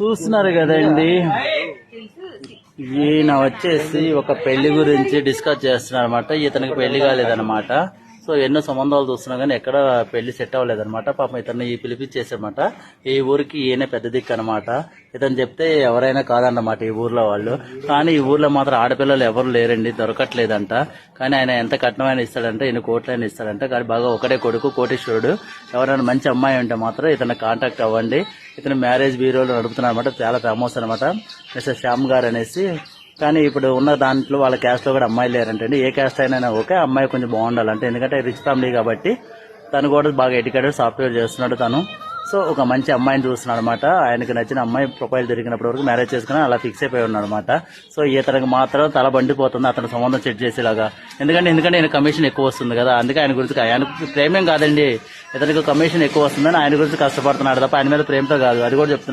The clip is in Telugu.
చూస్తున్నారు కదండి, ఈయన వచ్చేసి ఒక పెళ్లి గురించి డిస్కస్ చేస్తున్నారు అనమాట. ఇతనికి పెళ్లి కాలేదన్నమాట. సో ఎన్నో సంబంధాలు చూస్తున్నా కానీ ఎక్కడ పెళ్లి సెట్ అవ్వలేదన్నమాట. పాపం ఇతన్ని పిలిపించేసారన్నమాట. ఈ ఊరికి ఈయన పెద్ద దిక్కు అనమాట. ఇతను చెప్తే ఎవరైనా కాదన్నమాట ఈ ఊర్లో వాళ్ళు. కానీ ఈ ఊర్లో మాత్రం ఆడపిల్లలు ఎవరు లేరండి, దొరకట్లేదంట. కానీ ఆయన ఎంత కట్నమైనా ఇస్తాడంట, ఈయన కోట్లైనా ఇస్తాడంట. కానీ బాగా ఒకటే కొడుకు, కోటీశ్వరుడు. ఎవరైనా మంచి అమ్మాయి ఉంటే మాత్రం ఇతను కాంటాక్ట్ అవ్వండి. ఇతను మ్యారేజ్ బ్యూరోలో నడుపుతున్నారు అనమాట. చాలా ఫేమస్ అనమాట, మిస్టర్ శ్యామ్ గారు అనేసి. కానీ ఇప్పుడు ఉన్న దాంట్లో వాళ్ళ క్యాస్ట్ లో కూడా అమ్మాయిలు లేరంటండి. ఏ క్యాస్ట్ అయినా ఓకే, అమ్మాయి కొంచెం బాగుండాలంటే. ఎందుకంటే రిచ్ ఫ్యామిలీ కాబట్టి తను కూడా బాగా ఎడ్యుకేటెడ్, సాఫ్ట్వేర్ చేస్తున్నాడు తను. సో ఒక మంచి అమ్మాయిని చూస్తున్నాడు అనమాట. ఆయనకు నచ్చిన అమ్మాయి ప్రొఫైల్ దొరికినప్పటి వరకు మ్యారేజ్ చేసుకుని అలా ఫిక్స్ అయిపోయి ఉన్నాడు అనమాట. సో ఇతనికి మాత్రం తల బండిపోతుంది అతను సంబంధం సెట్ చేసేలాగా. ఎందుకంటే ఈయన కమిషన్ ఎక్కువ వస్తుంది కదా, అందుకే ఆయన గురించి. ఆయనకు ప్రేమేం కాదండి, ఇతనికి కమిషన్ ఎక్కువ వస్తుందని ఆయన గురించి కష్టపడుతున్నాడు తప్ప ఆయన మీద ప్రేమతో కాదు. అది కూడా చెప్తున్నాను.